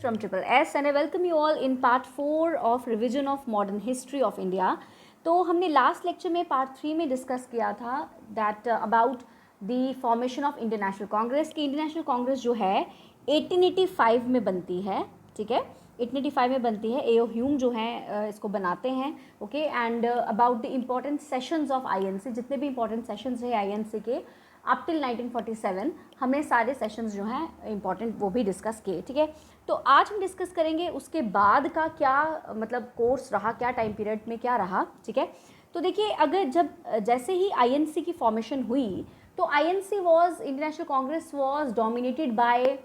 from Triple S and I welcome you all in part 4 of revision of modern history of India. तो हमने last lecture में part 3 में discuss किया था that about the formation of Indian national Congress की Indian national Congress जो है 1885 में बनती है, ठीक है, 1885 में बनती है। एओ ह्यूम जो हैं इसको बनाते हैं, okay. And about the important sessions of INC, जितने भी इंपॉर्टेंट सेशंस है आईएनसी के अप टिल 1947 हमने सारे सेशंस जो हैं इंपॉर्टेंट वो भी डिस्कस किए, ठीक है। तो आज हम डिस्कस करेंगे उसके बाद का क्या मतलब कोर्स रहा, क्या टाइम पीरियड में क्या रहा, ठीक है। तो देखिए, अगर जैसे ही आईएनसी की फॉर्मेशन हुई तो INC was, Indian national Congress was dominated by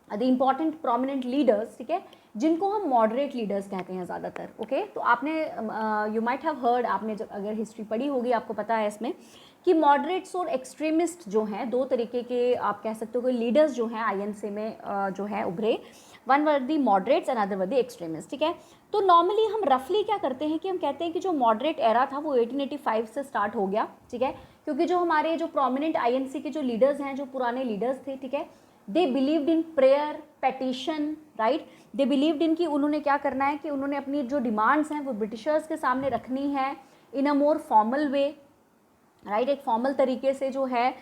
the important prominent leaders, ठीक है, जिनको हम मॉडरेट लीडर्स कहते हैं ज़्यादातर, ओके। तो आपने यू माइट हैव हर्ड, आपने जब अगर हिस्ट्री पढ़ी होगी आपको पता है इसमें कि मॉडरेट्स और एक्सट्रीमिस्ट जो हैं, दो तरीके के आप कह सकते हो कि लीडर्स जो हैं आईएनसी में जो है उभरे। One were the moderates and other were the extremist, ठीक है। तो नॉर्मली हम रफली क्या करते हैं कि हम कहते हैं कि जो मॉडरेट एरा था वो 1885 से स्टार्ट हो गया, ठीक है, क्योंकि जो हमारे जो प्रोमिनेंट आईएनसी के जो लीडर्स हैं, जो पुराने लीडर्स थे, ठीक है, they believed in prayer, petition, right. They believed in कि उन्होंने क्या करना है कि उन्होंने अपनी जो डिमांड्स हैं वो ब्रिटिशर्स के सामने रखनी है इन अ मोर फॉर्मल वे, राइट। एक फॉर्मल तरीके से जो है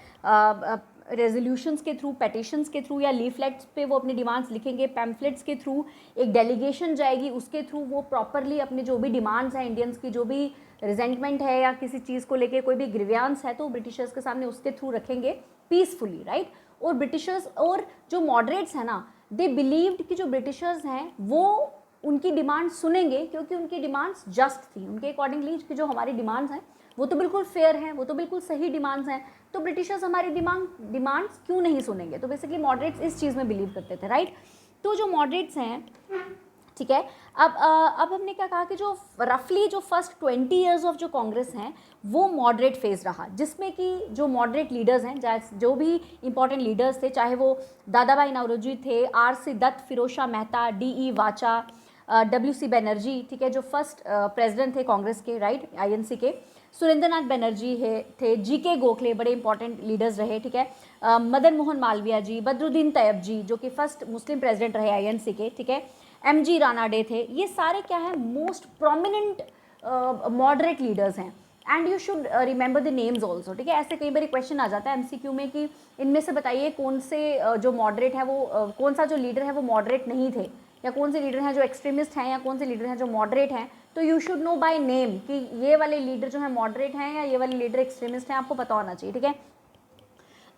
रेजोल्यूशंस के थ्रू, पेटिशंस के थ्रू या लीफलेट्स पे वो अपनी डिमांड्स लिखेंगे, पैम्फलेट्स के थ्रू एक डेलीगेशन जाएगी, उसके थ्रू वो प्रॉपरली अपनी जो भी डिमांड्स हैं, इंडियंस की जो भी रिजेंटमेंट है या किसी चीज़ को लेके कोई भी ग्रीवियांस है तो ब्रिटिशर्स के सामने उसके थ्रू रखेंगे पीसफुली, राइट। और ब्रिटिशर्स और जो मॉडरेट्स हैं ना, दे बिलीव्ड कि जो ब्रिटिशर्स हैं वो उनकी डिमांड सुनेंगे क्योंकि उनकी डिमांड्स जस्ट थी, उनके अकॉर्डिंगली कि जो हमारी डिमांड्स हैं वो तो बिल्कुल फेयर हैं, वो तो बिल्कुल सही डिमांड्स हैं, तो ब्रिटिशर्स हमारी डिमांड्स क्यों नहीं सुनेंगे। तो बेसिकली मॉडरेट्स इस चीज़ में बिलीव करते थे, राइट। तो जो मॉडरेट्स हैं, ठीक है, अब हमने क्या कहा कि जो रफली जो फर्स्ट 20 ईयर्स ऑफ जो कांग्रेस हैं वो मॉडरेट फेज रहा, जिसमें कि जो मॉडरेट लीडर्स हैं, जो भी इंपॉर्टेंट लीडर्स थे, चाहे वो दादा भाई नौरोजी थे, आर.सी. दत्त, फिरोज शाह मेहता, डी.ई. वाचा, डब्ल्यू.सी. बनर्जी, ठीक है, जो फर्स्ट प्रेसिडेंट थे कांग्रेस के, राइट, आईएनसी के, सुरेंद्र नाथ बनर्जी थे, जी.के. गोखले बड़े इंपॉर्टेंट लीडर्स रहे, ठीक है, मदन मोहन मालवीय जी, बदरुद्दीन तैयब जी जो कि फर्स्ट मुस्लिम प्रेसिडेंट रहे आईएनसी के, ठीक है, एम.जी. रानाडे थे। ये सारे क्या है, मोस्ट प्रोमिनेंट मॉडरेट लीडर्स हैं and you should remember the names also, ठीक है। ऐसे कई बार क्वेश्चन आ जाता है एमसीक्यू में कि इनमें से बताइए कौन से जो मॉडरेट है वो कौन सा जो लीडर है वो मॉडरेट नहीं थे, या कौन से लीडर हैं जो एक्सट्रीमिस्ट हैं, या कौन से लीडर हैं जो मॉडरेट हैं। तो you should know by name कि ये वाले लीडर जो है मॉडरेट हैं या ये वाले लीडर एक्सट्रीमिस्ट हैं, आपको पता होना चाहिए, ठीक है।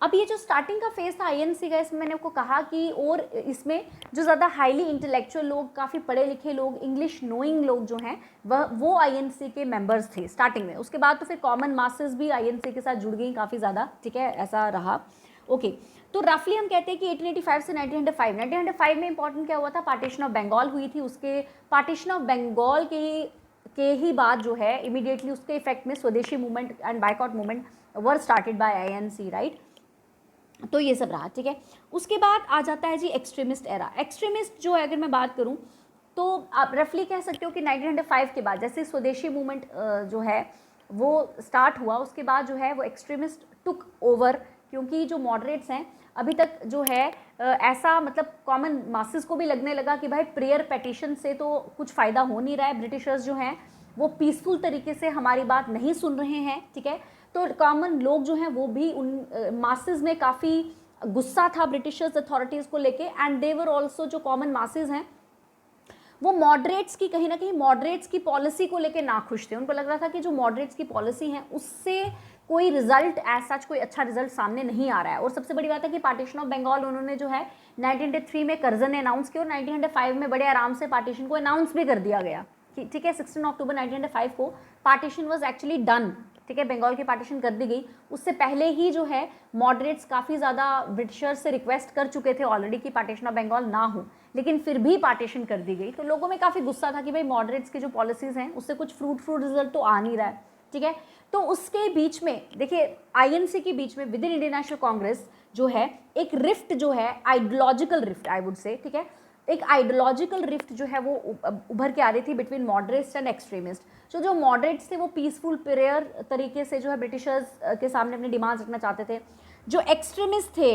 अब ये जो स्टार्टिंग का फेज़ था आईएनसी का, इसमें मैंने आपको कहा कि और इसमें जो ज़्यादा हाईली इंटेलेक्चुअल लोग, काफ़ी पढ़े लिखे लोग, इंग्लिश नोइंग लोग जो हैं वो आईएनसी के मेंबर्स थे स्टार्टिंग में। उसके बाद तो फिर कॉमन मासेस भी आईएनसी के साथ जुड़ गई काफ़ी ज़्यादा, ठीक है, ऐसा रहा, ओके। तो रफली हम कहते हैं कि 1885 से 1905 में इंपॉर्टेंट क्या हुआ था, पार्टीशन ऑफ बंगाल हुई थी। उसके पार्टीशन ऑफ बंगाल के ही बाद जो है इमीडिएटली उसके इफेक्ट में स्वदेशी movement and boycott movement were started by INC, right. तो ये सब रहा, ठीक है। उसके बाद आ जाता है जी एक्सट्रीमिस्ट एरा। एक्सट्रीमिस्ट जो है अगर मैं बात करूं तो आप रफली कह सकते हो कि 1905 के बाद जैसे स्वदेशी मूवमेंट जो है वो स्टार्ट हुआ, उसके बाद जो है वो एक्सट्रीमिस्ट टुक ओवर, क्योंकि जो मॉडरेट्स हैं अभी तक जो है ऐसा मतलब कॉमन मासेस को भी लगने लगा कि भाई प्रेयर पेटिशन से तो कुछ फ़ायदा हो नहीं रहा है, ब्रिटिशर्स जो हैं वो पीसफुल तरीके से हमारी बात नहीं सुन रहे हैं, ठीक है। तो कॉमन लोग जो हैं वो भी उन मासेस में काफ़ी गुस्सा था ब्रिटिशर्स अथॉरिटीज़ को लेके, एंड दे वर ऑल्सो, जो कॉमन मासेस हैं वो मॉडरेट्स की कहीं ना कहीं मॉडरेट्स की पॉलिसी को लेके नाखुश थे। उनको लग रहा था कि जो मॉडरेट्स की पॉलिसी है उससे कोई रिजल्ट एज सच कोई अच्छा रिजल्ट सामने नहीं आ रहा है। और सबसे बड़ी बात है कि पार्टीशन ऑफ बंगाल उन्होंने जो है 1903 में करजन ने अनाउंस किया और 1905 में बड़े आराम से पार्टीशन को अनाउंस भी कर दिया गया, ठीक है। 16 अक्टूबर 1905 को पार्टीशन वाज एक्चुअली डन, ठीक है, बंगाल की पार्टीशन कर दी गई। उससे पहले ही जो है मॉडरेट्स काफ़ी ज़्यादा ब्रिटिशर्स से रिक्वेस्ट कर चुके थे ऑलरेडी कि पार्टीशन ऑफ बंगाल ना हो, लेकिन फिर भी पार्टीशन कर दी गई। तो लोगों में काफ़ी गुस्सा था कि भाई मॉडरेट्स की जो पॉलिसीज़ हैं उससे कुछ फ्रूटफुल रिजल्ट तो आ नहीं रहा है, ठीक है। तो उसके बीच में देखिए आईएनसी के बीच में with in Indian national Congress जो है एक रिफ्ट जो है, ideological rift I would say, ठीक है, एक आइडियोलॉजिकल रिफ्ट जो है वो उभर के आ रही थी बिटवीन मॉडरेट्स एंड एक्सट्रीमिस्ट। जो मॉडरेट्स थे वो पीसफुल प्रेयर तरीके से जो है ब्रिटिशर्स के सामने अपनी डिमांड्स रखना चाहते थे। जो एक्सट्रीमिस्ट थे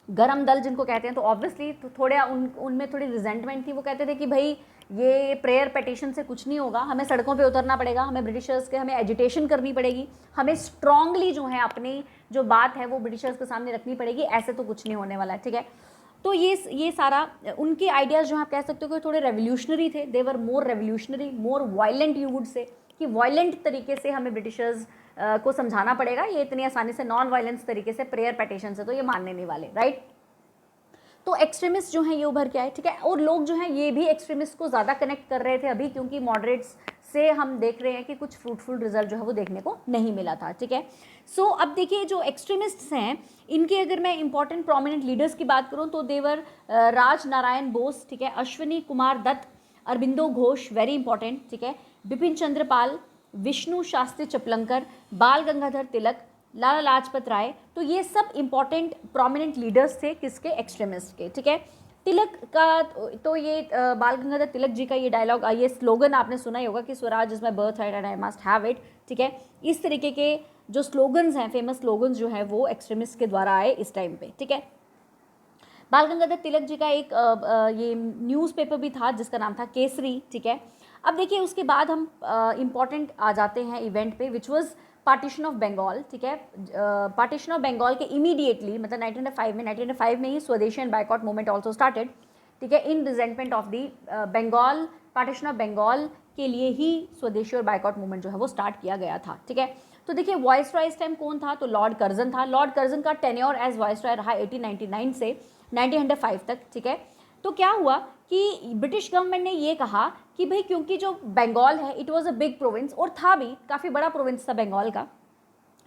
गरम दल जिनको कहते हैं, तो ऑब्वियसली तो थोड़ा उनमें थोड़ी रिजेंटमेंट थी। वो कहते थे कि भाई ये प्रेयर पेटिशन से कुछ नहीं होगा, हमें सड़कों पे उतरना पड़ेगा, हमें ब्रिटिशर्स के हमें एजिटेशन करनी पड़ेगी, हमें स्ट्रांगली जो है अपनी जो बात है वो ब्रिटिशर्स के सामने रखनी पड़ेगी, ऐसे तो कुछ नहीं होने वाला है, ठीक है। तो ये सारा उनके आइडियाज़ जो आप कह सकते हो कि थोड़े रेवोल्यूशनरी थे, they were more revolutionary, more violent you would say, कि वायलेंट तरीके से हमें ब्रिटिशर्स को समझाना पड़ेगा, ये इतनी आसानी से नॉन वायलेंस तरीके से प्रेयर पेटिशन से तो ये मानने नहीं वाले, राइट। तो एक्सट्रीमिस्ट जो हैं ये उभर के आए, ठीक है। और लोग जो हैं ये भी एक्सट्रीमिस्ट को ज़्यादा कनेक्ट कर रहे थे अभी, क्योंकि मॉडरेट्स से हम देख रहे हैं कि कुछ फ्रूटफुल रिजल्ट जो है वो देखने को नहीं मिला था, ठीक है। सो अब देखिए जो एक्सट्रीमिस्ट्स हैं इनके अगर मैं इंपॉर्टेंट प्रोमिनेंट लीडर्स की बात करूं तो देवर राज नारायण बोस, ठीक है, अश्विनी कुमार दत्त, अरबिंदो घोष, वेरी इंपॉर्टेंट, ठीक है, बिपिन चंद्र पाल, विष्णु शास्त्री चपलंकर, बाल गंगाधर तिलक, लाला लाजपत राय। तो ये सब इंपॉर्टेंट प्रोमिनेंट लीडर्स थे किसके, एक्सट्रीमिस्ट के, ठीक है। तिलक का तो ये बाल गंगाधर तिलक जी का ये डायलॉग, ये स्लोगन आपने सुना ही होगा कि Swaraj is my birth right and I must have it, ठीक है। इस तरीके के जो स्लोगन्स हैं, फेमस स्लोगन्स जो हैं वो एक्सट्रीमिस्ट के द्वारा आए इस टाइम पे, ठीक है। बाल गंगाधर तिलक जी का एक ये न्यूज़पेपर भी था जिसका नाम था केसरी, ठीक है। अब देखिए उसके बाद हम इम्पॉर्टेंट आ जाते हैं इवेंट पे, which was partition of Bengal, ठीक है। पार्टीशन ऑफ बंगाल के इमीडिएटली मतलब 1905 में ही swadeshi and boycott movement also started, ठीक है, in resentment of the Bengal. Partition of Bengal के लिए ही स्वदेशी और बायकॉट मूवमेंट जो है वो स्टार्ट किया गया था, ठीक है। तो देखिए वाइसरॉय इस टाइम कौन था, तो लॉर्ड कर्जन था। लॉर्ड कर्जन का टेन्योर एज वाइसरॉय रहा 1899 से 1905 तक, ठीक है। तो क्या हुआ कि ब्रिटिश गवर्नमेंट ने ये कहा कि भाई क्योंकि जो बंगाल है it was a big province, और था भी काफ़ी बड़ा प्रोविंस था बंगाल का,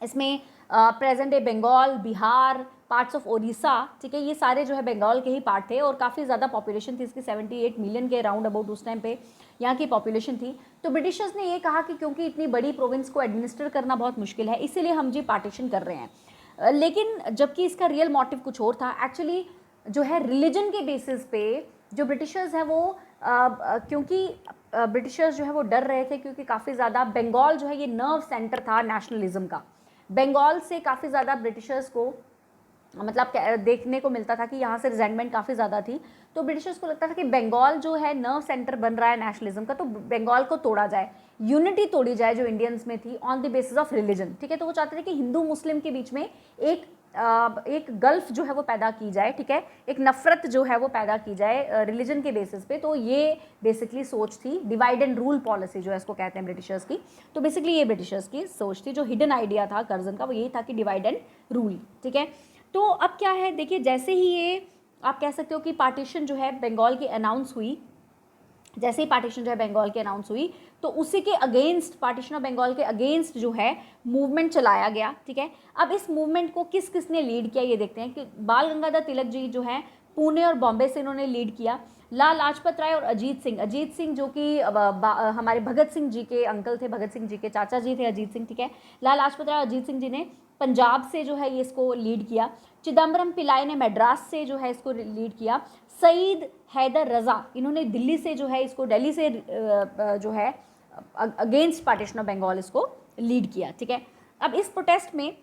इसमें present day Bengal, Bihar, parts of Odisha, ठीक है, ये सारे जो है बंगाल के ही पार्ट थे, और काफ़ी ज़्यादा पॉपुलेशन थी इसकी, 78 मिलियन के राउंड अबाउट उस टाइम पे यहाँ की पॉपुलेशन थी। तो ब्रिटिशर्स ने ये कहा कि क्योंकि इतनी बड़ी प्रोविंस को एडमिनिस्टर करना बहुत मुश्किल है, इसीलिए हम जी पार्टीशन कर रहे हैं। लेकिन जबकि इसका रियल मोटिव कुछ और था एक्चुअली, जो है रिलीजन के बेसिस पे जो ब्रिटिशर्स हैं वो क्योंकि ब्रिटिशर्स जो है वो डर रहे थे, क्योंकि काफ़ी ज़्यादा बंगाल जो है ये नर्व सेंटर था नेशनलिज्म का। बंगाल से काफ़ी ज़्यादा ब्रिटिशर्स को मतलब देखने को मिलता था कि यहाँ से रिजेंटमेंट काफ़ी ज़्यादा थी। तो ब्रिटिशर्स को लगता था कि बंगाल जो है नर्व सेंटर बन रहा है नेशनलिज्म का, तो बंगाल को तोड़ा जाए, यूनिटी तोड़ी जाए जो इंडियंस में थी on the basis of religion, ठीक है। तो वो चाहते थे कि हिंदू मुस्लिम के बीच में एक गल्फ जो है वो पैदा की जाए, ठीक है, एक नफरत जो है वो पैदा की जाए रिलीजन के बेसिस पे। तो ये बेसिकली सोच थी, डिवाइड एंड रूल पॉलिसी जो है इसको कहते हैं ब्रिटिशर्स की। तो बेसिकली ये ब्रिटिशर्स की सोच थी, जो हिडन आइडिया था कर्जन का वो यही था कि डिवाइड एंड रूल, ठीक है। तो अब क्या है देखिए, जैसे ही ये आप कह सकते हो कि पार्टीशन जो है बंगाल की अनाउंस हुई, जैसे ही पार्टीशन जो है बंगाल की अनाउंस हुई, तो उसी के अगेंस्ट, पार्टीशन ऑफ बंगाल के अगेंस्ट जो है मूवमेंट चलाया गया, ठीक है। अब इस मूवमेंट को किस किसने लीड किया ये देखते हैं कि बाल गंगाधर तिलक जी जो हैं पुणे और बॉम्बे से इन्होंने लीड किया। लाला लाजपत राय और अजीत सिंह जो कि हमारे भगत सिंह जी के अंकल थे, भगत सिंह जी के चाचा जी थे अजीत सिंह, ठीक है। लाला लाजपत राय और अजीत सिंह जी ने पंजाब से जो है ये इसको लीड किया। चिदम्बरम पिल्लाई ने मद्रास से जो है इसको लीड किया। सईद हैदर रज़ा इन्होंने दिल्ली से जो है इसको, दिल्ली से जो है अगेंस्ट पार्टीशन ऑफ बंगाल इसको लीड किया, ठीक है। अब इस प्रोटेस्ट में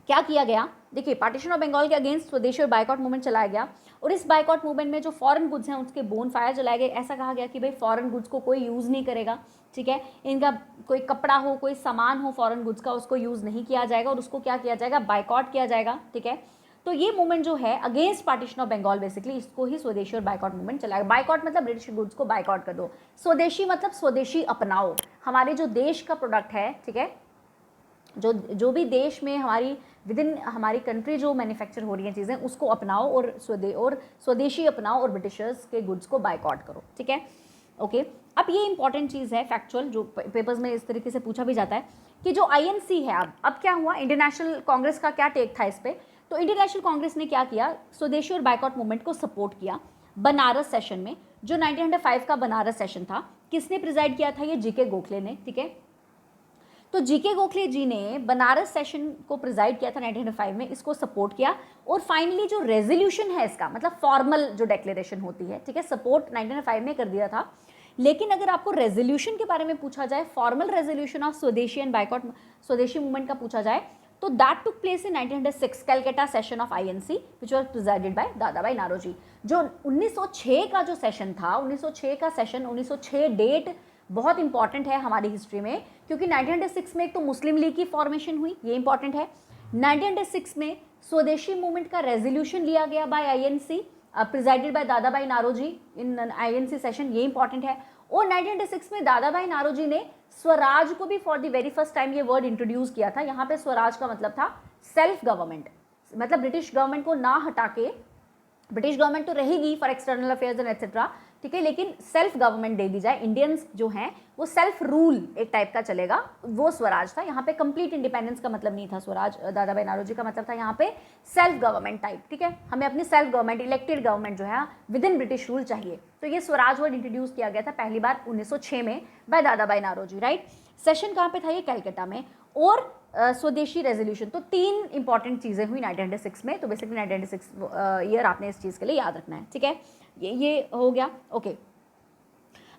क्या किया गया, देखिए पार्टीशन ऑफ बंगाल के अगेंस्ट स्वदेशी और बायकॉट मूवमेंट चलाया गया, और इस बायकॉट मूवमेंट में जो फॉरेन गुड्स हैं उसके बोन फायर जलाए गए। ऐसा कहा गया कि भाई फॉरेन गुड्स को कोई यूज़ नहीं करेगा, ठीक है, इनका कोई कपड़ा हो, कोई सामान हो फॉरेन गुड्स का, उसको यूज़ नहीं किया जाएगा, और उसको क्या किया जाएगा, बायकॉट किया जाएगा, ठीक है। तो ये मूवमेंट जो है against partition of Bengal, basically इसको ही स्वदेशी और बायकॉट मूवमेंट चलाएगा। बायकॉट मतलब ब्रिटिश गुड्स को बायकॉट कर दो, स्वदेशी मतलब स्वदेशी अपनाओ, हमारे जो देश का प्रोडक्ट है, ठीक है, जो भी देश में हमारी विद इन हमारी कंट्री जो मैन्युफैक्चर हो रही हैं चीज़ें उसको अपनाओ, और स्वदेशी अपनाओ, और ब्रिटिशर्स के गुड्स को बायकॉट करो, ठीक है, ओके। अब ये इंपॉर्टेंट चीज़ है फैक्चुअल, जो पेपर्स में इस तरीके से पूछा भी जाता है कि जो INC है, अब क्या हुआ, इंडियन नेशनल कांग्रेस का क्या टेक था इस पर। तो इंडियन नेशनल कांग्रेस ने क्या किया, स्वदेशी और बायकॉट मूवमेंट को सपोर्ट किया बनारस सेशन में, जो 1905 का बनारस सेशन था। किसने प्रिजाइड किया था, ये GK गोखले ने, ठीक है। तो GK गोखले जी ने बनारस सेशन को प्रिजाइड किया था 1905 में, इसको सपोर्ट किया, और फाइनली जो रेजोल्यूशन है इसका, मतलब फॉर्मल जो डिक्लेरेशन होती है, ठीक है, सपोर्ट 1905 में कर दिया था। लेकिन अगर आपको रेजोल्यूशन के बारे में पूछा जाए, formal resolution of Swadeshi and boycott, Swadeshi movement का पूछा जाए, तो that took place in 1906 Calcutta session of INC which was presided by Dadabhai Naoroji. जो 1906 का जो सेशन था, 1906 का सेशन, 1906 डेट बहुत इंपॉर्टेंट है हमारी हिस्ट्री में, क्योंकि 1906 में एक तो मुस्लिम लीग की फॉर्मेशन हुई, ये इंपॉर्टेंट है। 1906 में स्वदेशी मूवमेंट का रेजोल्यूशन लिया गया bye INC presided by Dadabhai Naoroji in INC session, ये इंपॉर्टेंट है। और 1906 में दादा भाई नारोजी ने स्वराज को भी for the very first time ये वर्ड इंट्रोड्यूस किया था। यहाँ पे स्वराज का मतलब था सेल्फ गवर्नमेंट, मतलब ब्रिटिश गवर्नमेंट को ना हटा के, ब्रिटिश गवर्नमेंट तो रहेगी for external affairs and etcetera, ठीक है, लेकिन सेल्फ गवर्नमेंट दे दी जाए, इंडियंस जो हैं वो सेल्फ रूल एक टाइप का चलेगा, वो स्वराज था। यहाँ पे कंप्लीट इंडिपेंडेंस का मतलब नहीं था स्वराज, दादा भाई नारोजी का मतलब था यहाँ पे सेल्फ गवर्नमेंट टाइप, ठीक है, हमें अपनी सेल्फ गवर्नमेंट, इलेक्टेड गवर्नमेंट जो है विद इन ब्रिटिश रूल चाहिए। तो ये स्वराज वर्ड इंट्रोड्यूस किया गया था पहली बार 1906 में bye Dadabhai Naoroji, right. Session कहाँ पे था, ये कैलकाटा में। और स्वदेशी रेजोल्यूशन, तो 3 इंपॉर्टेंट चीज़ें हुई 1906 में। तो बेसिकली 1906 ईयर आपने इस चीज़ के लिए याद रखना है, ठीक है, ये हो गया, ओके।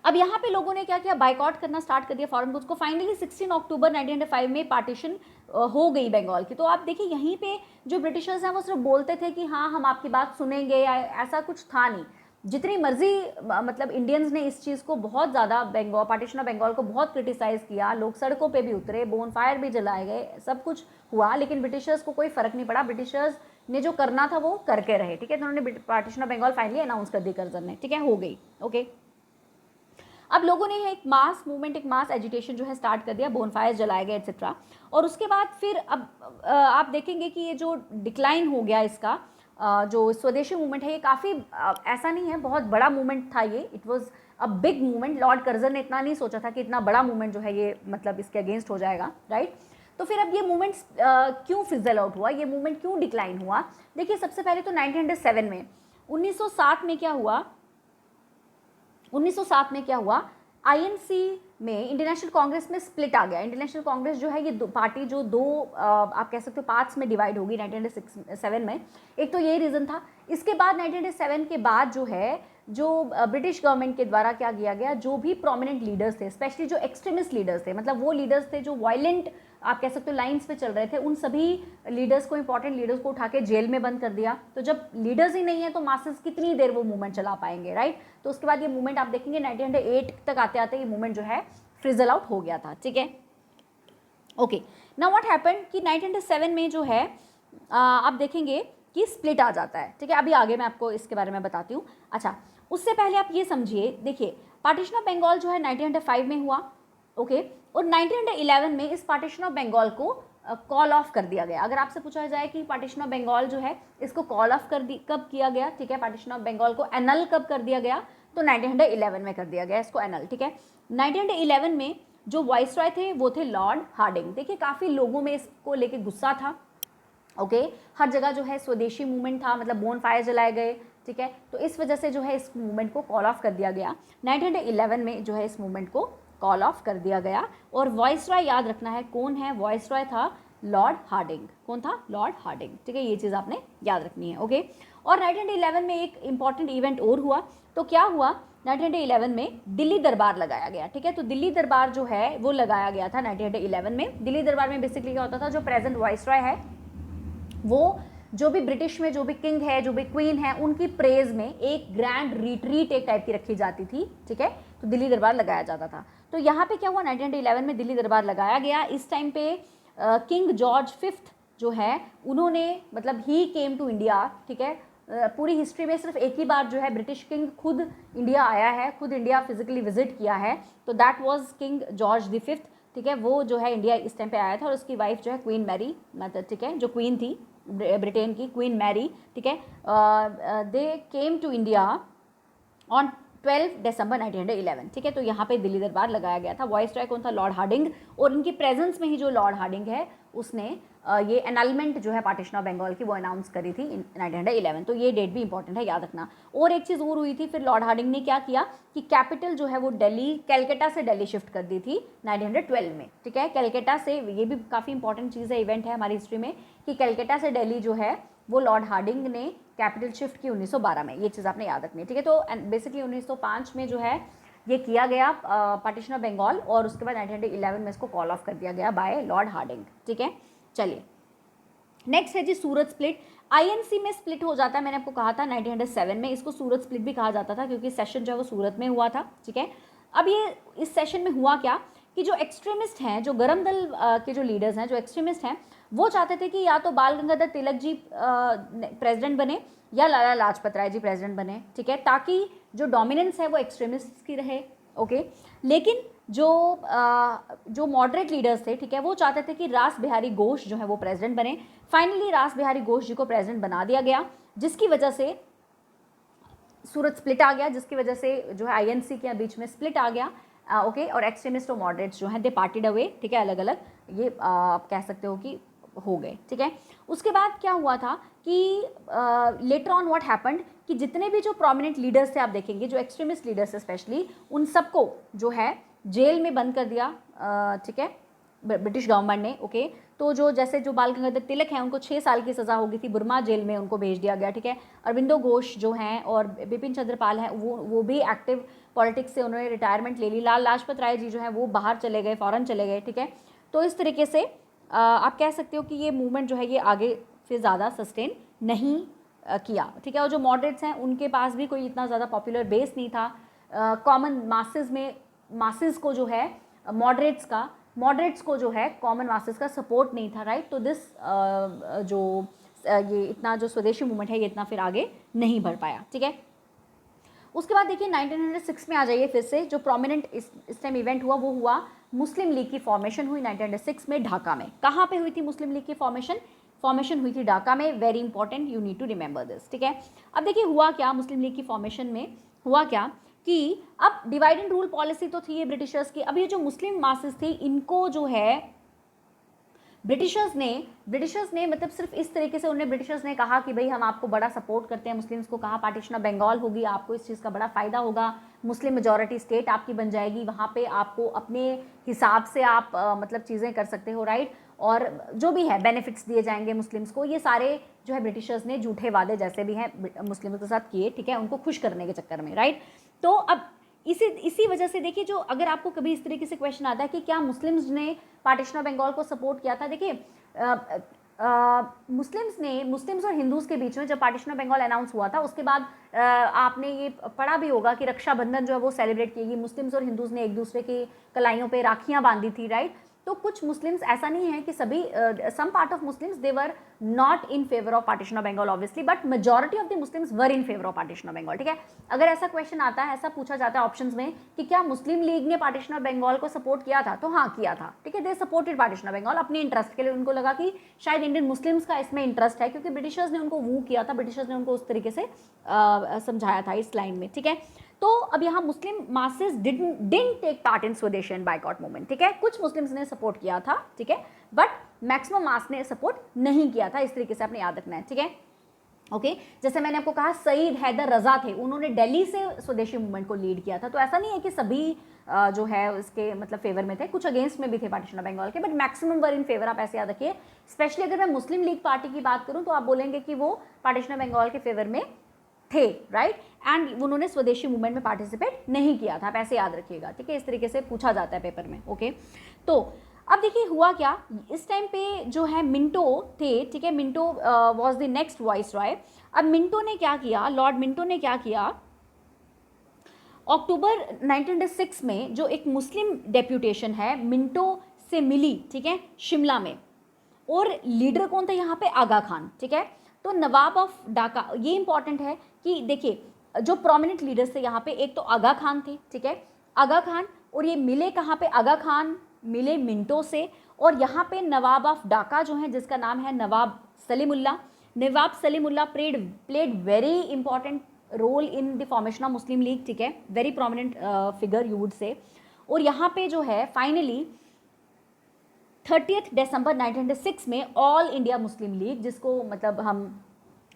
अब यहाँ पे लोगों ने क्या किया, बाइकआउट करना स्टार्ट कर दिया फॉरेन गुड्स को। फाइनली 16 अक्टूबर 1905 में पार्टीशन हो गई बंगाल की। तो आप देखिए यहीं पे जो ब्रिटिशर्स हैं वो सिर्फ बोलते थे कि हाँ हम आपकी बात सुनेंगे, ऐसा कुछ था नहीं। जितनी मर्जी मतलब इंडियंस ने इस चीज़ को बहुत ज़्यादा, बंगाल पार्टीशन ऑफ बंगाल को बहुत क्रिटिसाइज़ किया, लोग सड़कों पे भी उतरे, बोन फायर भी जलाए गए, सब कुछ हुआ, लेकिन ब्रिटिशर्स को कोई फ़र्क नहीं पड़ा। ब्रिटिशर्स ने जो करना था वो करके रहे, ठीक है। तो उन्होंने partition of Bengal finally announce कर दी कर्जन ने, ठीक है, हो गई, ओके। अब लोगों ने एक मास मूवमेंट, एक मास एजिटेशन जो है स्टार्ट कर दिया, बोनफायर जलाए गए एक्सेट्रा। और उसके बाद फिर अब आप देखेंगे कि ये जो डिक्लाइन हो गया इसका, जो स्वदेशी मूवमेंट है ये काफ़ी ऐसा नहीं है, बहुत बड़ा मूवमेंट था ये, it was a big movement. Lord Curzon ने इतना नहीं सोचा था कि इतना बड़ा मूवमेंट जो है ये मतलब इसके अगेंस्ट हो जाएगा, राइट। तो फिर अब ये मूवमेंट क्यों फिजल आउट हुआ, ये मूवमेंट क्यों डिक्लाइन हुआ? देखिए सबसे पहले तो 1907 में, 1907 में क्या हुआ, 1907 में क्या हुआ, आईएनसी में इंटरनेशनल कांग्रेस में स्प्लिट आ गया। इंटरनेशनल कांग्रेस जो है ये पार्टी जो दो आप कह सकते हो पार्ट्स में डिवाइड होगी 1907 में। एक तो ये रीज़न था। इसके बाद 1907 के बाद जो है, जो ब्रिटिश गवर्नमेंट के द्वारा क्या किया गया, जो भी प्रोमिनेंट लीडर्स थे, स्पेशली जो एक्सट्रीमिस्ट लीडर्स थे, मतलब वो लीडर्स थे जो वायलेंट आप कह सकते हो लाइंस पे चल रहे थे, उन सभी लीडर्स को, इंपॉर्टेंट लीडर्स को उठा के जेल में बंद कर दिया। तो जब लीडर्स ही नहीं है तो मासेस कितनी देर वो मूवमेंट चला पाएंगे, राइट। तो उसके बाद ये मूवमेंट आप देखेंगे 1908 तक आते आते ये मूवमेंट जो है फ्रिजल आउट हो गया था, ठीक है, ओके। नाउ व्हाट हैपेंड कि 1907 में जो है आप देखेंगे कि स्प्लिट आ जाता है, ठीक है। अभी आगे मैं आपको इसके बारे में बताती हूँ। अच्छा, उससे पहले आप ये समझिए, देखिए पार्टीशन ऑफ बंगाल जो है 1905 में हुआ, ओके, और 1911 में इस पार्टीशन ऑफ बंगाल को कॉल ऑफ कर दिया गया। अगर आपसे पूछा जाए कि पार्टीशन ऑफ बंगाल जो है इसको कॉल ऑफ कब किया गया, ठीक है, पार्टीशन ऑफ बंगाल को एनल कब कर दिया गया, तो 1911 में कर दिया गया इसको एनल, ठीक है। 1911 में जो वाइसरॉय थे वो थे लॉर्ड हार्डिंग। देखिए काफ़ी लोगों में इसको लेके गुस्सा था, ओके, हर जगह जो है स्वदेशी मूवमेंट था, मतलब बोन फायर जलाए गए, ठीक है। तो इस वजह से जो है इस मूवमेंट को कॉल ऑफ कर दिया गया। 1911 में जो है इस मूवमेंट को कॉल ऑफ कर दिया गया। और वॉइसरॉय याद रखना है, कौन है वॉइसरॉय, था लॉर्ड हार्डिंग। कौन था? लॉर्ड हार्डिंग, ठीक है, ये चीज़ आपने याद रखनी है, ओके। और 1911 में एक इंपॉर्टेंट इवेंट और हुआ। तो क्या हुआ, 1911 में दिल्ली दरबार लगाया गया, ठीक है। तो दिल्ली दरबार जो है वो लगाया गया था 1911 में। दिल्ली दरबार में बेसिकली क्या होता था, जो प्रेजेंट वॉइसरॉय है वो जो भी ब्रिटिश में जो भी किंग है, जो भी क्वीन है, उनकी प्रेज में एक ग्रैंड रिट्रीट एक टाइप की रखी जाती थी, ठीक है। तो दिल्ली दरबार लगाया जाता था। तो यहाँ पे क्या हुआ, 1911 में दिल्ली दरबार लगाया गया। इस टाइम पे किंग जॉर्ज फिफ्थ जो है उन्होंने, मतलब ही केम टू इंडिया, ठीक है। पूरी हिस्ट्री में सिर्फ एक ही बार जो है ब्रिटिश किंग खुद इंडिया आया है, खुद इंडिया फिजिकली विजिट किया है, तो that was king George the fifth, ठीक है। वो जो है इंडिया इस टाइम पे आया था, और उसकी वाइफ जो है क्वीन मैरी, मतलब ठीक है, जो क्वीन थी ब्रिटेन की, क्वीन मैरी, ठीक है। दे केम टू इंडिया ऑन 12 दिसंबर 1911, ठीक है। तो यहाँ पे दिल्ली दरबार लगाया गया था। वॉइसरॉय कौन था? Lord Hardinge. और इनकी प्रेजेंस में ही जो लॉर्ड हार्डिंग है उसने ये एनलमेंट जो है पार्टीशन ऑफ बंगाल की वो अनाउंस करी थी 1911। तो ये डेट भी इंपॉर्टेंट है, याद रखना। और एक चीज़ और हुई थी, फिर लॉर्ड हार्डिंग ने क्या किया कि कैपिटल जो है वो दिल्ली, कैलकाटा से दिल्ली शिफ्ट कर दी थी 1912 में, ठीक है। कैलकाटा से, ये भी काफ़ी इंपॉर्टेंट चीज़ है, इवेंट है हमारी हिस्ट्री में, कि कैलकाटा से दिल्ली जो है वो लॉर्ड हार्डिंग ने कैपिटल शिफ्ट की 1912 में। ये चीज़ आपने याद रखनी है, ठीक है। तो बेसिकली 1905 में जो है ये किया गया पार्टीशन ऑफ बंगाल, और उसके बाद 1911 में इसको कॉल ऑफ कर दिया गया बाय लॉर्ड हार्डिंग, ठीक है। चलिए नेक्स्ट है जी सूरत स्प्लिट। आईएनसी में स्प्लिट हो जाता है, मैंने आपको कहा था 1907 में, इसको सूरत स्प्लिट भी कहा जाता था क्योंकि सेशन जो है वो सूरत में हुआ था, ठीक है। अब ये इस सेशन में हुआ क्या कि जो एक्सट्रीमिस्ट हैं, जो गरम दल के जो लीडर्स हैं, जो एक्सट्रीमिस्ट हैं, वो चाहते थे कि या तो बाल गंगाधर तिलक जी प्रेसिडेंट बने या लाला लाजपत राय जी प्रेसिडेंट बने, ठीक है, ताकि जो डोमिनेंस है वो एक्सट्रीमिस्ट की रहे, ओके। लेकिन जो मॉडरेट लीडर्स थे, ठीक है, वो चाहते थे कि रास बिहारी घोष जो है वो प्रेसिडेंट बने। फाइनली रास बिहारी घोष जी को प्रेसिडेंट बना दिया गया, जिसकी वजह से सूरत स्प्लिट आ गया, जिसकी वजह से जो है आईएनसी के बीच में स्प्लिट आ गया, ओके। और एक्सट्रीमिस्ट और मॉडरेट्स जो हैं दे पार्टेड अवे, ठीक है, अलग अलग ये आप कह सकते हो कि हो गए, ठीक है। उसके बाद क्या हुआ था कि लेटर ऑन व्हाट हैपेंड कि जितने भी जो प्रोमिनेंट लीडर्स थे, आप देखेंगे जो एक्सट्रीमिस्ट लीडर्स स्पेशली, उन सबको जो है जेल में बंद कर दिया, ठीक है, ब्रिटिश गवर्नमेंट ने, ओके। तो जो जैसे जो बाल गंगाधर तिलक हैं उनको 6 साल की सज़ा हो गई थी, बुरमा जेल में उनको भेज दिया गया, ठीक है। अरविंदो घोष जो हैं और बिपिन चंद्र पाल हैं वो भी एक्टिव पॉलिटिक्स से उन्होंने रिटायरमेंट ले ली। लाल लाजपत राय जी जो हैं वो बाहर चले गए, फॉरेन चले गए, ठीक है। तो इस तरीके से आप कह सकते हो कि ये मूवमेंट जो है ये आगे फिर ज़्यादा सस्टेन नहीं किया, ठीक है। और जो मॉडरेट्स हैं उनके पास भी कोई इतना ज़्यादा पॉपुलर बेस नहीं था, कॉमन मासेस को जो है मॉडरेट्स को जो है कॉमन मासेस का सपोर्ट नहीं था, राइट। तो दिस ये इतना जो स्वदेशी मूवमेंट है ये इतना फिर आगे नहीं बढ़ पाया, ठीक है। उसके बाद देखिए 1906 में आ जाइए फिर से, जो प्रोमिनेंट इस टाइम इवेंट हुआ वो हुआ मुस्लिम लीग की फॉर्मेशन हुई 1906 में ढाका में। कहाँ पे हुई थी मुस्लिम लीग की फॉर्मेशन हुई थी ढाका में, very important, you need to remember this, ठीक है। अब देखिए हुआ क्या मुस्लिम लीग की फॉर्मेशन में, हुआ क्या कि अब डिवाइड एंड रूल पॉलिसी तो थी ये ब्रिटिशर्स की, अब ये जो मुस्लिम मासेस थी इनको जो है ब्रिटिशर्स ने मतलब सिर्फ इस तरीके से उन्हें ब्रिटिशर्स ने कहा कि भाई हम आपको बड़ा सपोर्ट करते हैं, मुस्लिम्स को कहा पार्टीशन ऑफ बंगाल होगी, आपको इस चीज़ का बड़ा फ़ायदा होगा, मुस्लिम मेजॉरिटी स्टेट आपकी बन जाएगी, वहाँ पे आपको अपने हिसाब से आप मतलब चीज़ें कर सकते हो, राइट। और जो भी है बेनिफिट्स दिए जाएंगे मुस्लिम्स को, ये सारे जो है ब्रिटिशर्स ने झूठे वादे जैसे भी हैं मुस्लिम्स के साथ किए, ठीक है, उनको खुश करने के चक्कर में, राइट। तो अब इसी वजह से देखिए, जो अगर आपको कभी इस तरीके से क्वेश्चन आता है कि क्या मुस्लिम्स ने पार्टीशन ऑफ बंगाल को सपोर्ट किया था, देखिए मुस्लिम्स और हिंदूज़ के बीच में जब पार्टीशन ऑफ बंगाल अनाउंस हुआ था उसके बाद आपने ये पढ़ा भी होगा कि रक्षाबंधन जो है वो सेलिब्रेट की गई, मुस्लिम्स और हिंदूज़ ने एक दूसरे की कलाइयों पे राखियाँ बांधी थी, राइट। तो कुछ मुस्लिम्स, ऐसा नहीं है कि सभी, some part of Muslims they were not in favour of partition of Bengal obviously, but majority of the Muslims were in favour of partition of Bengal, ठीक है। अगर ऐसा क्वेश्चन आता है, ऐसा पूछा जाता है ऑप्शंस में कि क्या मुस्लिम लीग ने पार्टीशन ऑफ बंगाल को सपोर्ट किया था, तो हाँ किया था, ठीक है, they supported partition of Bengal अपने इंटरेस्ट के लिए। उनको लगा कि शायद इंडियन मुस्लिम्स का इसमें इंटरेस्ट है क्योंकि ब्रिटिशर्स ने उनको वो किया था, ब्रिटिशर्स ने उनको उस तरीके से समझाया था इस लाइन में, ठीक है। तो अब यहाँ Muslim masses didn't take part in swadeshi and boycott movement, ठीक है। कुछ मुस्लिम्स ने सपोर्ट किया था, ठीक है, बट मैक्सिमम मास ने सपोर्ट नहीं किया था, इस तरीके से आपने याद रखना है, ठीक है, ओके। जैसे मैंने आपको कहा सईद हैदर रजा थे, उन्होंने दिल्ली से स्वदेशी मूवमेंट को लीड किया था। तो ऐसा नहीं है कि सभी जो है उसके मतलब फेवर में थे, कुछ अगेंस्ट में भी थे पार्टीशन ऑफ बंगाल के, but maximum were in favour, आप ऐसे याद रखिए। स्पेशली अगर मैं मुस्लिम लीग पार्टी की बात करूँ तो आप बोलेंगे कि वो पार्टीशन ऑफ बंगाल के फेवर में थे, राइट, एंड उन्होंने स्वदेशी मूवमेंट में पार्टिसिपेट नहीं किया था, आप ऐसे याद रखिएगा, ठीक है। इस तरीके से पूछा जाता है पेपर में, ओके। तो अब देखिए हुआ क्या, इस टाइम पे जो है मिंटो थे, ठीक है, Minto was the next vice Roy. अब मिंटो ने क्या किया, लॉर्ड मिंटो ने क्या किया, अक्टूबर 1906 में जो एक मुस्लिम डेप्यूटेशन है मिंटो से मिली, ठीक है, शिमला में, और लीडर कौन था यहाँ पे, आगा खान, ठीक है। तो नवाब ऑफ ढाका, ये इंपॉर्टेंट है कि देखिए जो प्रोमिनेंट लीडर्स थे यहाँ पे, एक तो आगा खान थे, ठीक है, आगा खान, और ये मिले कहाँ पे, आगा खान मिले मिंटो से, और यहाँ पे नवाब ऑफ ढाका जो है जिसका नाम है Nawab Salimullah played very important role in the formation of मुस्लिम लीग, ठीक है, very prominent figure you would say. और यहाँ पे जो है फाइनली 30 दिसंबर 1906 में ऑल इंडिया मुस्लिम लीग, जिसको मतलब हम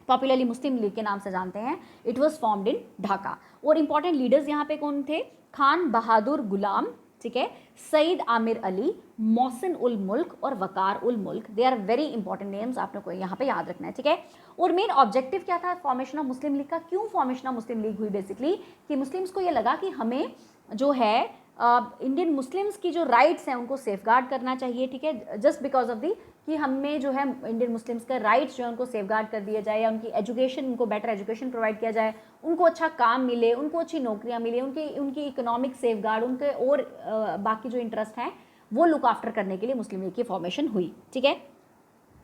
पॉपुलरली मुस्लिम लीग के नाम से जानते हैं, it was formed in Dhaka. और इंपॉर्टेंट लीडर्स यहाँ पे कौन थे, खान बहादुर गुलाम, ठीक है, सईद आमिर अली, मोहसिन उल मुल्क और Viqar ul Mulk, they are very important names, आपने को यहाँ पे याद रखना है, ठीक है। और मेन ऑब्जेक्टिव क्या था फॉर्मेशन ऑफ मुस्लिम लीग का, क्यों फॉर्मेशन ऑफ मुस्लिम लीग हुई, बेसिकली कि मुस्लिम्स को ये लगा कि हमें जो है इंडियन मुस्लिम्स की जो राइट्स हैं उनको सेफगार्ड करना चाहिए, ठीक है, जस्ट बिकॉज ऑफ द कि हमें जो है इंडियन मुस्लिम्स का राइट्स जो है उनको सेफगार्ड कर दिया जाए, या उनकी एजुकेशन, उनको बेटर एजुकेशन प्रोवाइड किया जाए, उनको अच्छा काम मिले, उनको अच्छी नौकरियां मिले, उनकी इकोनॉमिक सेफगार्ड, उनके और बाकी जो इंटरेस्ट हैं वो लुक आफ्टर करने के लिए मुस्लिम लीग की फॉर्मेशन हुई। ठीक है,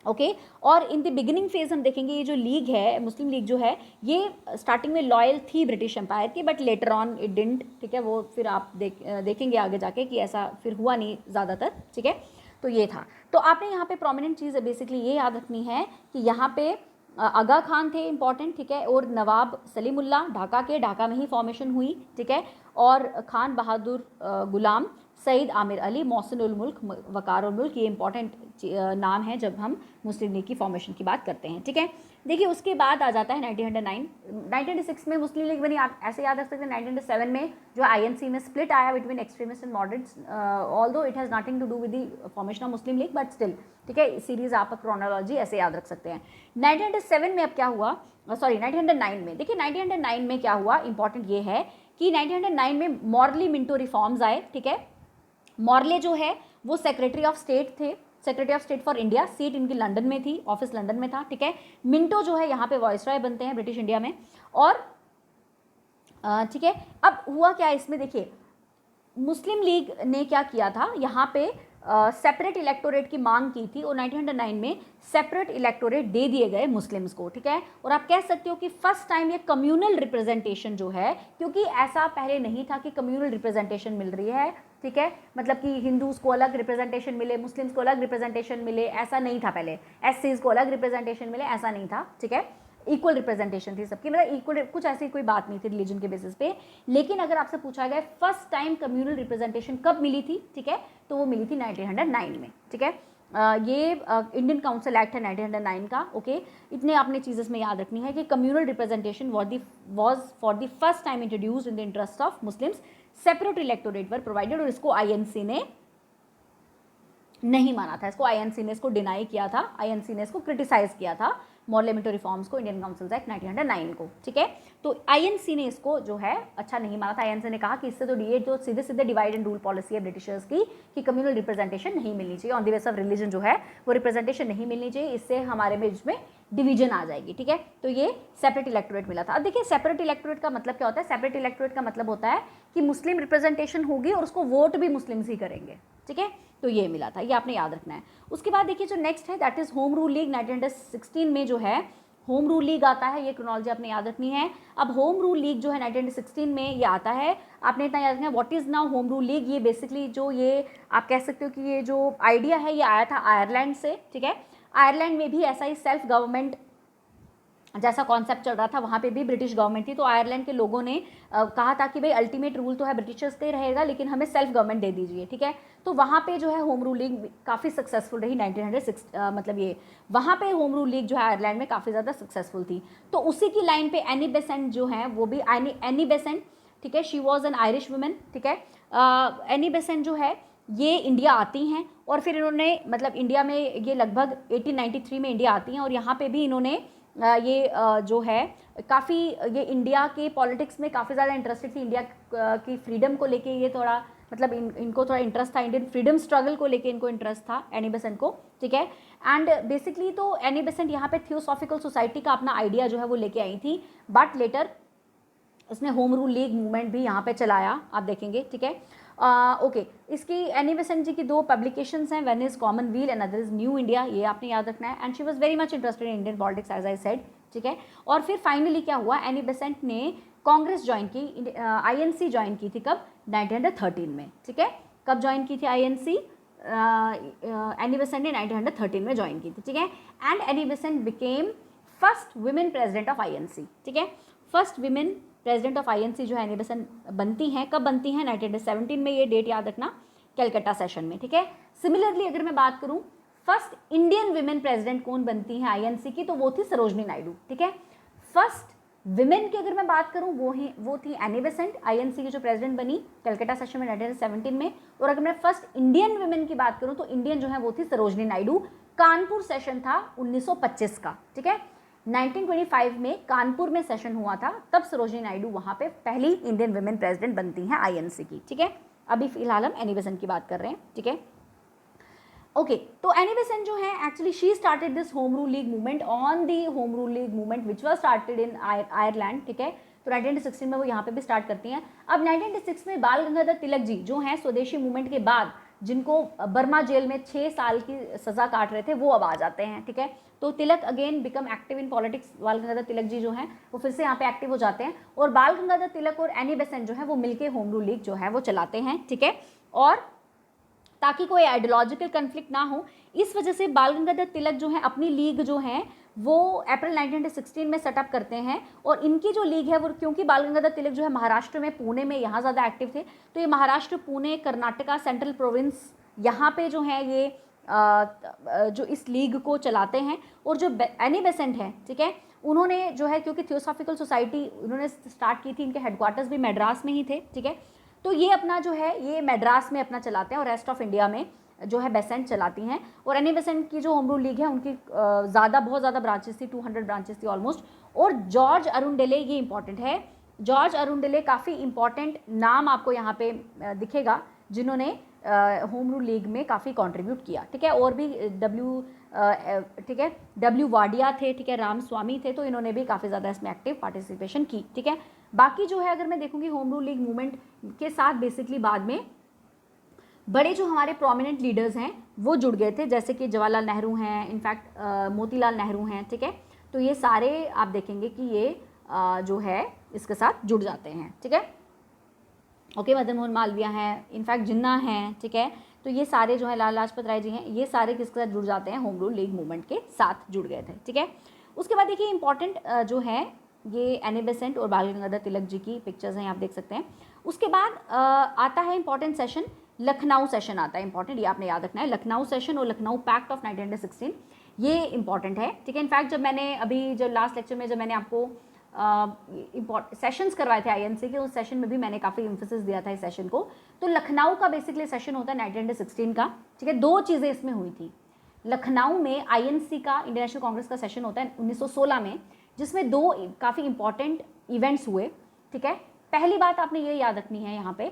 ओके और इन द बिगिनिंग फेज हम देखेंगे ये जो लीग है, मुस्लिम लीग जो है, ये स्टार्टिंग में लॉयल थी ब्रिटिश एम्पायर की, but later on it didn't. ठीक है, वो फिर आप देखेंगे आगे जाके कि ऐसा फिर हुआ नहीं ज़्यादातर। ठीक है, तो ये था। तो आपने यहाँ पे प्रोमिनेंट चीज़ बेसिकली ये याद रखनी है कि यहाँ पे आगा खान थे इंपॉर्टेंट। ठीक है, और नवाब सलीमुल्ला ढाका में ही फॉर्मेशन हुई। ठीक है, और खान बहादुर गुलाम, सईद आमिर अली, मोहसिन उल मुल्क, वकार उल मुल्क, ये इंपॉर्टेंट नाम है जब हम मुस्लिम लीग की फॉर्मेशन की बात करते हैं। ठीक है, देखिए उसके बाद आ जाता है 1906 में मुस्लिम लीग बनी। आप ऐसे याद रख सकते हैं 1907 में जो INC में स्प्लिट आया between extremist and moderates, although it has nothing to do with the formation of Muslim League, but still. ठीक है, सीरीज आप क्रोनोलॉजी ऐसे याद रख सकते हैं। 1907 में अब क्या हुआ, सॉरी 1909 में, देखिए 1909 में क्या हुआ, इंपॉर्टेंट ये है कि 1909 में मॉर्ली मिंटो रिफॉर्म्स आए। ठीक है, मॉर्ले जो है वो सेक्रेटरी ऑफ स्टेट थे, secretary of state for India, seat इनकी लंदन में थी, ऑफिस लंदन में था। ठीक है, मिंटो जो है यहाँ पे वाइसरॉय बनते हैं ब्रिटिश इंडिया में। और ठीक है, अब हुआ क्या इसमें, देखिए मुस्लिम लीग ने क्या किया था, यहाँ पे सेपरेट इलेक्टोरेट की मांग की थी, और 1909 में सेपरेट इलेक्टोरेट दे दिए गए मुस्लिम्स को। ठीक है, और आप कह सकते हो कि फर्स्ट टाइम ये कम्युनल रिप्रेजेंटेशन जो है, क्योंकि ऐसा पहले नहीं था कि कम्युनल रिप्रेजेंटेशन मिल रही है। ठीक है, मतलब कि हिंदूज को अलग रिप्रेजेंटेशन मिले, मुस्लिम्स को अलग रिप्रेजेंटेशन मिले, ऐसा नहीं था पहले। SCs को अलग रिप्रेजेंटेशन मिले, ऐसा नहीं था। ठीक है, इक्वल रिप्रेजेंटेशन थी सबकी, मतलब इक्वल, कुछ ऐसी कोई बात नहीं थी रिलीजन के बेसिस पे। लेकिन अगर आपसे पूछा गया फर्स्ट टाइम कम्युनल रिप्रेजेंटेशन कब मिली थी, ठीक है, तो वो मिली थी 1909 में। ठीक है, ये इंडियन काउंसिल एक्ट है 1909 का। ओके, इतने आपने चीज़ें में याद रखनी है कि communal representation was for the first time introduced in the interest of Muslims, separate electorate were provided, और इसको INC ने नहीं माना था, इसको INC ने इसको डिनाई किया था, INC ने इसको क्रिटिसाइज किया था, मॉर्ले मिंटो रिफॉर्म्स को, इंडियन काउंसिल एक्ट 1909 को। ठीक है, तो INC ने इसको जो है अच्छा नहीं माना था। INC ने कहा कि इससे तो ये जो सीधे सीधे डिवाइड एंड रूल पॉलिसी है ब्रिटिशर्स की कि कम्युनल रिप्रेजेंटेशन नहीं मिलनी चाहिए, on the base of religion जो है वो रिप्रेजेंटेशन नहीं मिलनी चाहिए, इससे हमारे में इसमें डिवीजन आ जाएगी। ठीक है, तो ये सेपरेट इलेक्टोरेट मिला था। अब देखिए सेपरेट इलेक्टोरेट का मतलब क्या होता है, सेपरेट इलेक्टोरेट का मतलब होता है कि मुस्लिम रिप्रेजेंटेशन होगी और उसको वोट भी मुस्लिम्स ही करेंगे। ठीक है, तो ये मिला था, ये आपने याद रखना है। उसके बाद देखिए जो नेक्स्ट है that is home rule league. 1916 में जो है होम रूल लीग आता है, ये क्रोनोलॉजी आपने याद रखनी है। अब होम रूल लीग जो है 1916 में ये आता है, आपने इतना याद रखना है। What is now home rule league, ये बेसिकली जो ये आप कह सकते हो कि ये जो आइडिया है ये आया था आयरलैंड से। ठीक है, आयरलैंड में भी ऐसा ही सेल्फ गवर्नमेंट जैसा कॉन्सेप्ट चल रहा था, वहाँ पे भी ब्रिटिश गवर्नमेंट थी, तो आयरलैंड के लोगों ने कहा था कि भाई अल्टीमेट रूल तो है ब्रिटिशर्स का ही रहेगा, लेकिन हमें सेल्फ गवर्नमेंट दे दीजिए। ठीक है, तो वहाँ पे जो है होम रूल लीग काफ़ी सक्सेसफुल रही 1906, मतलब ये वहाँ पे होम रूल लीग जो है आयरलैंड में काफ़ी ज़्यादा सक्सेसफुल थी। तो उसी की लाइन पे एनी बेसेंट जो है वो भी एनी बेसेंट, ठीक है, she was an Irish women. ठीक है, एनी बेसेंट जो है ये इंडिया आती हैं, और फिर इन्होंने मतलब इंडिया में ये लगभग 1893 में इंडिया आती हैं, और यहाँ पे भी इन्होंने ये जो है काफ़ी ये इंडिया के पॉलिटिक्स में काफ़ी ज़्यादा इंटरेस्टेड थी, इंडिया की फ्रीडम को लेके ये थोड़ा मतलब इनको थोड़ा इंटरेस्ट था, इंडियन फ्रीडम स्ट्रगल को लेके इनको इंटरेस्ट था एनी बेसेंट को। ठीक है, एंड बेसिकली तो एनी बेसेंट यहाँ पे थियोसॉफिकल सोसाइटी का अपना आइडिया जो है वो लेके आई थी, बट लेटर इसने होम रूल लीग मूवमेंट भी यहाँ पे चलाया, आप देखेंगे। ठीक है, ओके, इसकी एनी बेसेंट जी की दो पब्लिकेशंस हैं, one is Commonwealth and other is New India, ये आपने याद रखना है। And she was very much interested in Indian politics as I said. ठीक है, और फिर फाइनली क्या हुआ, एनी बेसेंट ने कांग्रेस ज्वाइन की, INC ज्वाइन की थी कब, 1913 में। ठीक है, कब ज्वाइन की थी INC, एनी बेसेंट ने 1913 में ज्वाइन की थी। ठीक है, and Annie Besant became first women president of INC। ठीक है, first women president of INC जो है एनी बेसेंट बनती हैं, कब बनती हैं, 1917 में, ये डेट याद रखना, कैलकाटा सेशन में। ठीक है, सिमिलरली अगर मैं बात करूं फर्स्ट इंडियन वुमेन प्रेसिडेंट कौन बनती हैं INC की, तो वो थी सरोजनी नायडू। ठीक है, फर्स्ट विमेन की अगर मैं बात करूं वो थी एनी बेसेंट, INC की जो प्रेसिडेंट बनी कैलकाटा सेशन में 1917 में। और अगर मैं फर्स्ट इंडियन वुमेन की बात करूं तो इंडियन जो है वो थी सरोजनी नायडू, कानपुर सेशन था 1925 का। ठीक है, 1925 में कानपुर में सेशन हुआ था, तब सरोजनी नायडू वहाँ पे पहली इंडियन वुमेन प्रेसिडेंट बनती हैं INC की। ठीक है, अभी फिलहाल हम एनी बेसेंट की बात कर रहे हैं। ठीक है, ओके तो एनी बेसेंट जो है actually she started this home rule league movement on the home rule league movement which was started in Ireland, ठीक है। तो 1916 में वो यहाँ पे भी स्टार्ट करती हैं। अब 1996 में बाल गंगाधर तिलक जी जो हैं स्वदेशी मूवमेंट के बाद, जिनको बर्मा जेल में 6 साल की सजा काट रहे थे, वो अब आ जाते हैं, ठीक है। तो Tilak again become active in politics, Bal Gangadhar Tilak जी जो हैं वो फिर से यहाँ पे एक्टिव हो जाते हैं, और बाल गंगाधर तिलक और एनी बेसेंट जो है वो मिलके होम रूल लीग जो है वो चलाते हैं, ठीक है। और ताकि कोई आइडियोलॉजिकल कन्फ्लिक्ट ना हो, इस वजह से बाल गंगाधर तिलक जो है अपनी लीग जो है वो अप्रैल 1916 में सेटअप करते हैं। और इनकी जो लीग है वो, क्योंकि बाल गंगाधर तिलक जो है महाराष्ट्र में, पुणे में यहाँ ज़्यादा एक्टिव थे, तो ये महाराष्ट्र, पुणे, कर्नाटका, सेंट्रल प्रोविंस, यहाँ पे जो है ये जो इस लीग को चलाते हैं। और जो एनी बेसेंट है, ठीक है, उन्होंने जो है, क्योंकि थियोसॉफिकल सोसाइटी उन्होंने स्टार्ट की थी, इनके हेडक्वार्टर्स भी मद्रास में ही थे, ठीक है। तो ये अपना जो है ये मद्रास में अपना चलाते हैं, और रेस्ट ऑफ इंडिया में जो है बेसेंट चलाती हैं। और एनी बेसेंट की जो होम रूल लीग है उनकी बहुत ज़्यादा ब्रांचेस थी, 200 ब्रांचेस थी ऑलमोस्ट। और जॉर्ज अरुणडेले, ये इंपॉर्टेंट है, जॉर्ज अरुणडेले काफ़ी इंपॉर्टेंट नाम आपको यहाँ पे दिखेगा, जिन्होंने होम रूल लीग में काफ़ी कंट्रीब्यूट किया, ठीक है। और भी ठीक है, डब्ल्यू वाडिया थे, ठीक है, राम स्वामी थे, तो इन्होंने भी काफ़ी ज़्यादा इसमें एक्टिव पार्टिसिपेशन की, ठीक है। बाकी जो है अगर मैं देखूँगी होम रूल लीग मूवमेंट के साथ बेसिकली बाद में बड़े जो हमारे प्रोमिनेंट लीडर्स हैं वो जुड़ गए थे, जैसे कि जवाहरलाल नेहरू हैं, इनफैक्ट मोतीलाल नेहरू हैं, ठीक है। तो ये सारे आप देखेंगे कि ये जो है इसके साथ जुड़ जाते हैं, ठीक है। ओके, मदन मोहन मालवीय हैं, इनफैक्ट जिन्ना हैं, ठीक है। तो ये सारे जो है, लाला लाजपत राय जी हैं, ये सारे किसके साथ जुड़ जाते हैं, होम रूल लीग मूवमेंट के साथ जुड़ गए थे, ठीक है। उसके बाद देखिए इंपॉर्टेंट जो है ये एनी बेसेंट और बाल गंगाधर तिलक जी की पिक्चर्स हैं, आप देख सकते हैं। उसके बाद आता है इंपॉर्टेंट सेशन, लखनऊ सेशन आता है इंपॉर्टेंट, ये आपने याद रखना है, लखनऊ सेशन और लखनऊ पैक्ट ऑफ 1916, ये इंपॉर्टेंट है, ठीक है। इनफैक्ट जब मैंने अभी जो लास्ट लेक्चर में जब मैंने आपको सेशंस करवाए थे आईएनसी के, उस सेशन में भी मैंने काफ़ी एम्फेसिस दिया था इस सेशन को। तो लखनऊ का बेसिकली सेशन होता है 1916 का, ठीक है। दो चीज़ें इसमें हुई थी, लखनऊ में आईएनसी का, इंडियन नेशनल कांग्रेस का सेशन होता है 1916 में, जिसमें दो काफ़ी इंपॉर्टेंट इवेंट्स हुए, ठीक है। पहली बात आपने ये याद रखनी है यहाँ पे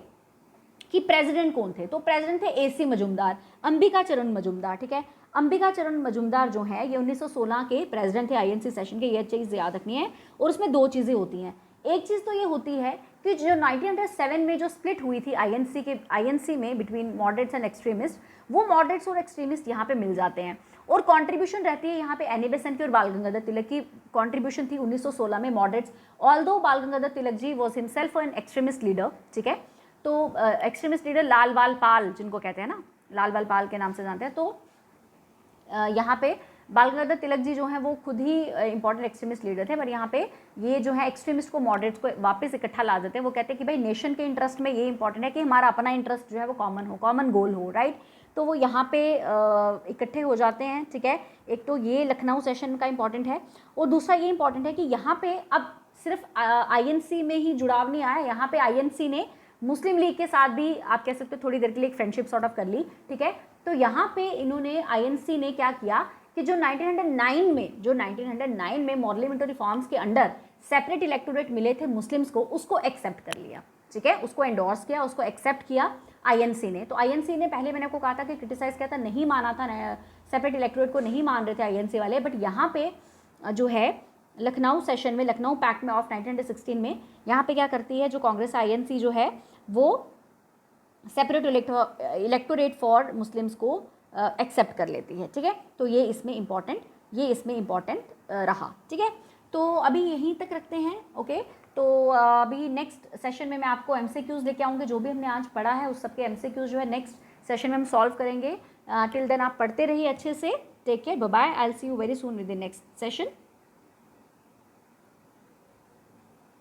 कि प्रेसिडेंट कौन थे, तो प्रेसिडेंट थे एसी मजूमदार, अंबिका चरण मजूमदार, ठीक है। अंबिका चरण मजूमदार जो है ये 1916 के प्रेसिडेंट थे आईएनसी सेशन के, ये चीज़ याद रखनी है। और उसमें दो चीज़ें होती हैं, एक चीज़ तो ये होती है कि जो 1907 में जो स्प्लिट हुई थी आईएनसी में बिटवीन मॉडरेट्स एंड एक्सट्रीमिस्ट, वो मॉडरेट्स और एक्सट्रीमिस्ट यहाँ पे मिल जाते हैं। और कंट्रीब्यूशन रहती है यहाँ पे एनी बेसेंट की और बाल गंगाधर तिलक की कंट्रीब्यूशन थी 1916 में moderates, although Bal Gangadhar Tilak ji was himself an extremist leader, ठीक है। तो एक्सट्रीमिस्ट लीडर लाल बाल पाल जिनको कहते हैं ना, लाल बाल पाल के नाम से जानते हैं। तो यहाँ पे बाल गंगाधर तिलक जी जो हैं वो खुद ही इंपॉर्टेंट एक्सट्रीमिस्ट लीडर थे, पर यहाँ पे ये जो है एक्सट्रीमिस्ट को मॉडरेट्स को वापस इकट्ठा ला देते हैं। वो कहते हैं कि भाई नेशन के इंटरेस्ट में ये इंपॉर्टेंट है कि हमारा अपना इंटरेस्ट जो है वो कॉमन हो, कॉमन गोल हो, राइट। तो वो यहाँ पे इकट्ठे हो जाते हैं, ठीक है। एक तो ये लखनऊ सेशन का इंपॉर्टेंट है, और दूसरा ये इंपॉर्टेंट है कि यहाँ पे अब सिर्फ आईएनसी में ही जुड़ाव नहीं आया, यहाँ पे आईएनसी ने मुस्लिम लीग के साथ भी आप कह सकते हो थोड़ी देर के लिए एक फ्रेंडशिप सॉर्ट ऑफ कर ली, ठीक है। तो यहाँ पे इन्होंने आईएनसी ने क्या किया कि जो 1909 में पार्लियामेंट्री रिफॉर्म्स के अंडर सेपरेट इलेक्टोरेट मिले थे मुस्लिम्स को, उसको एक्सेप्ट कर लिया, ठीक है, उसको एंडोर्स किया, उसको एक्सेप्ट किया आईएनसी ने। तो आईएनसी ने पहले मैंने आपको कहा था कि क्रिटिसाइज किया था, नहीं माना था, सेपरेट इलेक्टोरेट को नहीं मान रहे थे आईएनसी वाले, बट यहाँ पे जो है लखनऊ सेशन में, लखनऊ पैक्ट में ऑफ 1916 में यहाँ पे क्या करती है जो कांग्रेस आईएनसी जो है वो सेपरेट इलेक्टोरेट फॉर मुस्लिम्स को एक्सेप्ट कर लेती है, ठीक है। तो ये इसमें इम्पॉर्टेंट रहा, ठीक है। तो अभी यहीं तक रखते हैं, ओके। तो अभी नेक्स्ट सेशन में मैं आपको एमसीक्यूज़ लेके आऊँगी, जो भी हमने आज पढ़ा है उस सबके एमसीक्यूज़ जो है नेक्स्ट सेशन में हम सॉल्व करेंगे। टिल देन आप पढ़ते रहिए अच्छे से, take care, bye bye, I will see you very soon with the next session.